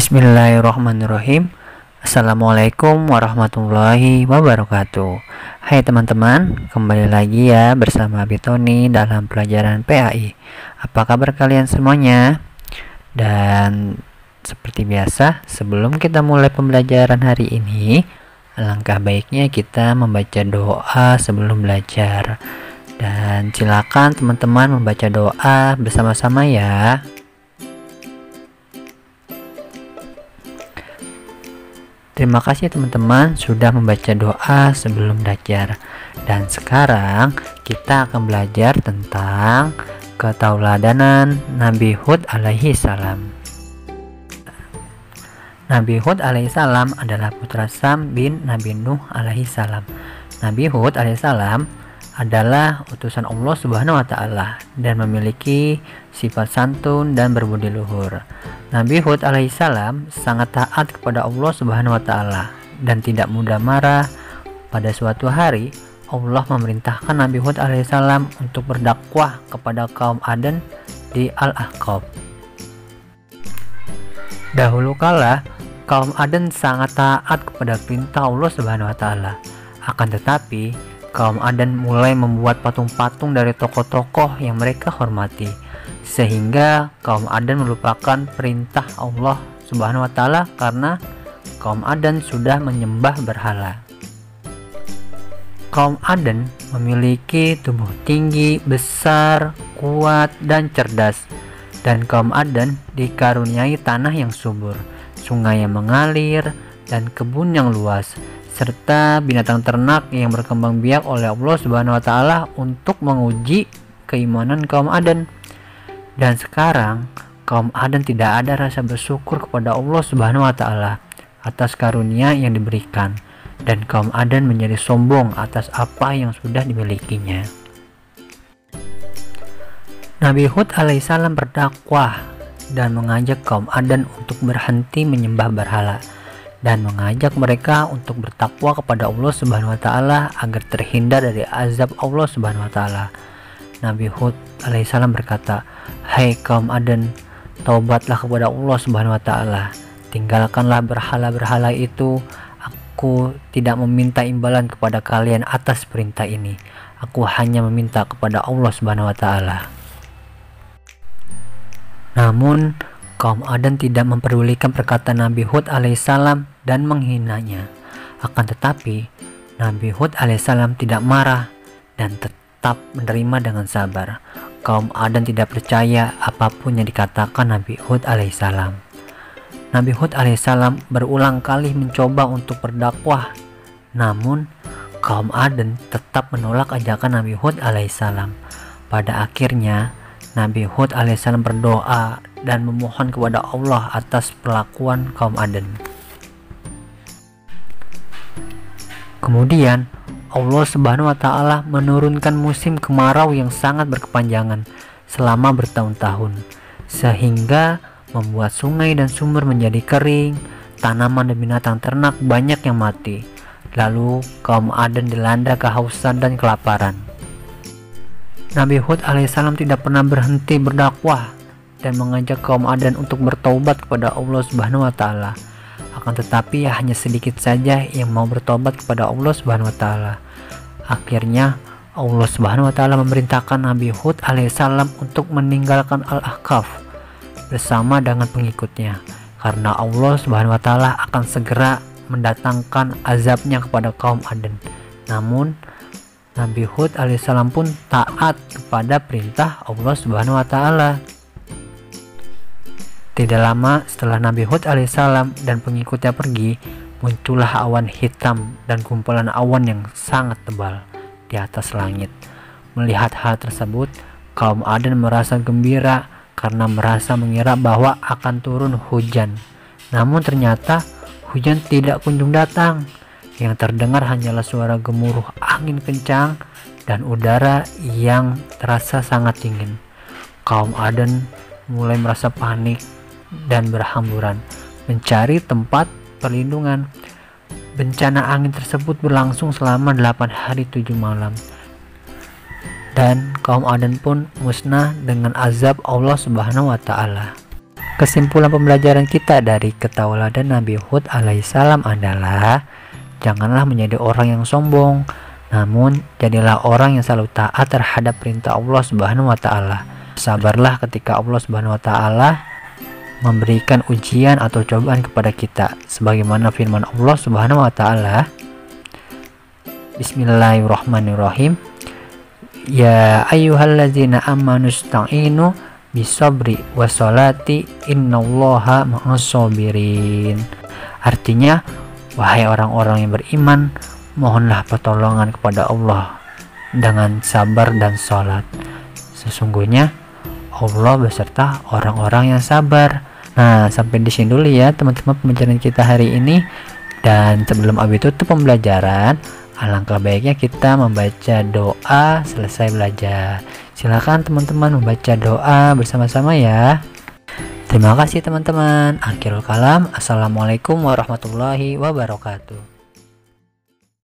Bismillahirrahmanirrahim. Assalamualaikum warahmatullahi wabarakatuh. Hai teman-teman, kembali lagi ya bersama Bitoni dalam pelajaran PAI. Apa kabar kalian semuanya? Dan seperti biasa, sebelum kita mulai pembelajaran hari ini, alangkah baiknya kita membaca doa sebelum belajar. Dan silakan teman-teman membaca doa bersama-sama ya. Terima kasih teman-teman sudah membaca doa sebelum belajar. Dan sekarang kita akan belajar tentang ketauladanan Nabi Hud alaihi salam. Nabi Hud alaihi salam adalah putra Sam bin Nabi Nuh alaihi salam. Nabi Hud alaihi salam adalah utusan Allah Subhanahu wa taala dan memiliki sifat santun dan berbudi luhur. Nabi Hud alaihissalam sangat taat kepada Allah Subhanahu wa taala dan tidak mudah marah. Pada suatu hari, Allah memerintahkan Nabi Hud alaihissalam untuk berdakwah kepada kaum Aden di Al-Ahqaf. Dahulu kala, kaum Aden sangat taat kepada perintah Allah Subhanahu wa taala. Akan tetapi, kaum Aden mulai membuat patung-patung dari tokoh-tokoh yang mereka hormati, sehingga kaum Aden melupakan perintah Allah Subhanahu wa taala karena kaum Aden sudah menyembah berhala. Kaum Aden memiliki tubuh tinggi, besar, kuat, dan cerdas. Dan kaum Aden dikaruniai tanah yang subur, sungai yang mengalir, dan kebun yang luas, serta binatang ternak yang berkembang biak oleh Allah Subhanahu wa taala untuk menguji keimanan kaum Aden. Dan sekarang kaum Aden tidak ada rasa bersyukur kepada Allah Subhanahu wa taala atas karunia yang diberikan, dan kaum Aden menjadi sombong atas apa yang sudah dimilikinya. Nabi Hud alaihissalam berdakwah dan mengajak kaum Aden untuk berhenti menyembah berhala dan mengajak mereka untuk bertakwa kepada Allah Subhanahu wa taala agar terhindar dari azab Allah Subhanahu wa taala. Nabi Hud alaihissalam berkata, "Hai kaum Aden, taubatlah kepada Allah Subhanahu wa taala. Tinggalkanlah berhala-berhala itu. Aku tidak meminta imbalan kepada kalian atas perintah ini. Aku hanya meminta kepada Allah Subhanahu wa taala." Namun kaum Aden tidak memperdulikan perkataan Nabi Hud alaihissalam dan menghinanya. Akan tetapi Nabi Hud alaihissalam tidak marah dan tetap menerima dengan sabar. Kaum Aden tidak percaya apapun yang dikatakan Nabi Hud alaihissalam. Nabi Hud alaihissalam berulang kali mencoba untuk berdakwah, namun kaum Aden tetap menolak ajakan Nabi Hud alaihissalam. Pada akhirnya Nabi Hud alaihissalam berdoa dan memohon kepada Allah atas perlakuan kaum Aden. Kemudian Allah Subhanahu wa taala menurunkan musim kemarau yang sangat berkepanjangan selama bertahun-tahun, sehingga membuat sungai dan sumber menjadi kering, tanaman dan binatang ternak banyak yang mati. Lalu kaum Aden dilanda kehausan dan kelaparan. Nabi Hud alaihissalam tidak pernah berhenti berdakwah dan mengajak kaum Aden untuk bertaubat kepada Allah Subhanahu wa taala. Akan tetapi hanya sedikit saja yang mau bertobat kepada Allah Subhanahu wa taala. Akhirnya Allah Subhanahu wa taala memerintahkan Nabi Hud alaihissalam untuk meninggalkan Al-Ahqaf bersama dengan pengikutnya, karena Allah Subhanahu wa taala akan segera mendatangkan azabnya kepada kaum Aden. Namun Nabi Hud alaihissalam pun taat kepada perintah Allah Subhanahu wa taala. Tidak lama setelah Nabi Hud alaihissalam dan pengikutnya pergi, muncullah awan hitam dan kumpulan awan yang sangat tebal di atas langit. Melihat hal tersebut, kaum Aden merasa gembira karena merasa mengira bahwa akan turun hujan. Namun ternyata hujan tidak kunjung datang. Yang terdengar hanyalah suara gemuruh angin kencang dan udara yang terasa sangat dingin. Kaum Aden mulai merasa panik dan berhamburan mencari tempat perlindungan. Bencana angin tersebut berlangsung selama 8 hari 7 malam. Dan kaum Aden pun musnah dengan azab Allah Subhanahu wa taala. Kesimpulan pembelajaran kita dari ketauladan Nabi Hud alaihissalam adalah janganlah menjadi orang yang sombong, namun jadilah orang yang selalu taat terhadap perintah Allah Subhanahu wa taala. Sabarlah ketika Allah Subhanahu wa taala memberikan ujian atau cobaan kepada kita, sebagaimana firman Allah Subhanahu wa taala, Bismillahirrahmanirrahim. Ya ayyuhalladzina amanu ista'inu bisabri washolati innallaha ma'as-sabirin. Artinya, wahai orang-orang yang beriman, mohonlah pertolongan kepada Allah dengan sabar dan sholat. Sesungguhnya Allah beserta orang-orang yang sabar. Nah, sampai di sini dulu ya teman-teman pembelajaran kita hari ini. Dan sebelum Abi tutup pembelajaran, alangkah baiknya kita membaca doa selesai belajar. Silakan teman-teman membaca doa bersama-sama ya. Terima kasih teman-teman. Akhirul kalam. Assalamualaikum warahmatullahi wabarakatuh.